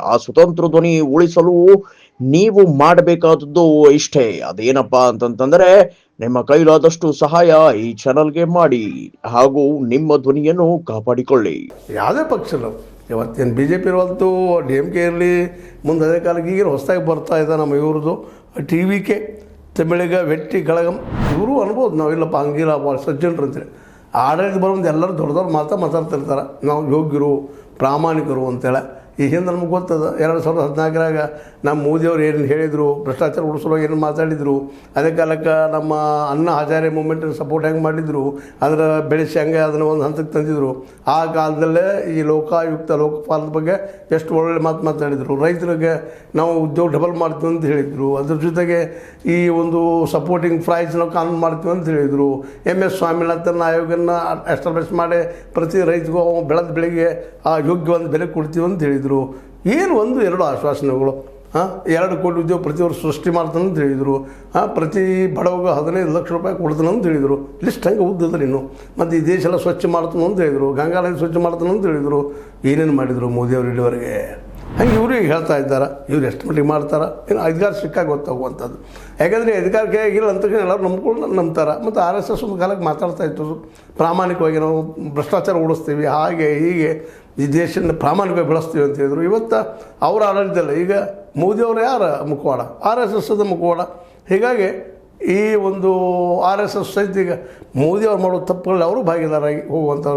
ಆ ಸ್ವತಂತ್ರ ಧ್ವನಿ ಉಳಿಸಲು ನೀವು ಮಾಡಬೇಕಾದದ್ದು ಇಷ್ಟೇ. ಅದೇನಪ್ಪಾ ಅಂತಂತಂದ್ರೆ ನಿಮ್ಮ ಕೈಲಾದಷ್ಟು ಸಹಾಯ ಈ ಚಾನಲ್ಗೆ ಮಾಡಿ ಹಾಗೂ ನಿಮ್ಮ ಧ್ವನಿಯನ್ನು ಕಾಪಾಡಿಕೊಳ್ಳಿ. ಯಾವುದೇ ಪಕ್ಷ ಇವತ್ತೇನು ಬಿ ಜೆ ಪಿ ಇರುವಂತೂ ಡಿ ಎಮ್ ಕೆ ಇರಲಿ, ಮುಂದೆ ಅದೇ ಕಾಲಕ್ಕೆ ಈಗ ಹೊಸದಾಗಿ ಬರ್ತಾ ಇದೆ ನಮ್ಮ ಇವ್ರದ್ದು T V K Tamilaga Vettri Kazhagam ಇವರು ಅನ್ಬೋದು. ನಾವಿಲ್ಲಪ್ಪ ಹಂಗಿಲ್ಲ ಭಾಳ ಸಜ್ಜನರು ಅಂತೇಳಿ ಆಡಳಿತ ಬರೋದು ಎಲ್ಲರೂ ದೊಡ್ಡ ದೊಡ್ಡ ಮಾತಾಡ್ತಿರ್ತಾರೆ, ನಾವು ಯೋಗ್ಯರು ಪ್ರಾಮಾಣಿಕರು ಅಂತೇಳಿ. ಈ ಹಿಂದೆ ನಮ್ಗೆ ಗೊತ್ತದ 2014ರಾಗ ನಮ್ಮ ಮೋದಿಯವ್ರು ಏನು ಹೇಳಿದರು, ಭ್ರಷ್ಟಾಚಾರ ಉಳಿಸಲು ಏನು ಮಾತಾಡಿದರು, ಅದೇ ಕಾಲಕ್ಕೆ ನಮ್ಮ ಅಣ್ಣಾ ಹಜಾರೆ ಮೂಮೆಂಟಿನ ಸಪೋರ್ಟ್ ಹೆಂಗೆ ಮಾಡಿದರು, ಅದರ ಬೆಳೆಸಿ ಹಂಗೆ ಅದನ್ನು ಒಂದು ಹಂತಕ್ಕೆ ತಂದಿದ್ರು. ಆ ಕಾಲದಲ್ಲೇ ಈ ಲೋಕಾಯುಕ್ತ ಲೋಕಪಾಲದ ಬಗ್ಗೆ ಎಷ್ಟು ಒಳ್ಳೆ ಮಾತಾಡಿದರು. ರೈತರಿಗೆ ನಾವು ಉದ್ಯೋಗ ಡಬಲ್ ಮಾಡ್ತೀವಿ ಅಂತ ಹೇಳಿದರು. ಅದ್ರ ಜೊತೆಗೆ ಈ ಒಂದು ಸಪೋರ್ಟಿಂಗ್ ಪ್ರೈಸ್ ನಾವು ಕಾನೂನು ಮಾಡ್ತೀವಿ ಅಂತ ಹೇಳಿದರು. MS ಸ್ವಾಮಿನಾಥನ್ ಆಯೋಗನ ಎಸ್ಟಾಬ್ಲಿಷ್ ಮಾಡಿ ಪ್ರತಿ ರೈತಗೂ ಬೆಳೆದ ಬೆಳೆಗೆ ಆ ಯೋಗ್ಯವಾದ ಬೆಲೆ ಕೊಡ್ತೀವಿ ಅಂತ ಹೇಳಿದರು. ಏನು 1-2 ಆಶ್ವಾಸನೆಗಳು. 2 ಕೋಟಿ ಉದ್ಯೋಗ ಪ್ರತಿ ವರ್ಷ ಸೃಷ್ಟಿ ಮಾಡ್ತಾನೆ ಅಂತ ಹೇಳಿದರು. ಪ್ರತಿ ಬಡವಾಗ 15 ಲಕ್ಷ ರೂಪಾಯಿ ಕೊಡ್ತಾನೆ ಅಂತ ಹೇಳಿದರು. ಲಿಸ್ಟ್ ಹಂಗೆ ಉದ್ದದ್ರಿ ಇನ್ನು. ಮತ್ತು ಈ ದೇಶ ಎಲ್ಲ ಸ್ವಚ್ಛ ಮಾಡ್ತಾನೆ ಅಂತ ಹೇಳಿದರು, ಗಂಗಾ ನದಿ ಸ್ವಚ್ಛ ಮಾಡ್ತಾನೆ ಅಂತ ಹೇಳಿದರು. ಏನೇನು ಮಾಡಿದರು ಮೋದಿಯವರು ಇಲ್ಲಿವರೆಗೆ? ಹಂಗೆ ಇವರು ಹೇಳ್ತಾ ಇದ್ದಾರೆ. ಇವ್ರು ಎಷ್ಟು ಮಟ್ಟಿಗೆ ಮಾಡ್ತಾರೆ ಏನು ಅಧಿಕಾರ ಸಿಕ್ಕಾಗ ಗೊತ್ತಾಗುವಂಥದ್ದು. ಯಾಕಂದರೆ ಅಧಿಕಾರಕ್ಕೆ ಇಲ್ಲ ಅಂತ ಎಲ್ಲರೂ ನಂಬ್ತಾರೆ. ಮತ್ತು RSS ಒಂದು ಕಾಲಕ್ಕೆ ಮಾತಾಡ್ತಾ ಇತ್ತು, ಪ್ರಾಮಾಣಿಕವಾಗಿ ನಾವು ಭ್ರಷ್ಟಾಚಾರ ಓಡಿಸ್ತೀವಿ, ಹಾಗೆ ಹೀಗೆ ಈ ದೇಶನ ಪ್ರಾಮಾಣಿಕವಾಗಿ ಬೆಳೆಸ್ತೀವಿ ಅಂತ ಹೇಳಿದರು. ಇವತ್ತು ಅವರ ಆಡಳಿತಲ್ಲ, ಈಗ ಮೋದಿಯವರು ಯಾರ ಮುಖವಾಡ? RSSದ ಮುಖವಾಡ. ಹೀಗಾಗಿ ಈ ಒಂದು RSS ಸಹಿತ ಈಗ ಮೋದಿಯವ್ರು ಮಾಡೋ ತಪ್ಪುಗಳಲ್ಲಿ ಅವರು ಭಾಗಿದಾರಾಗಿ ಹೋಗುವಂಥವ್ರು.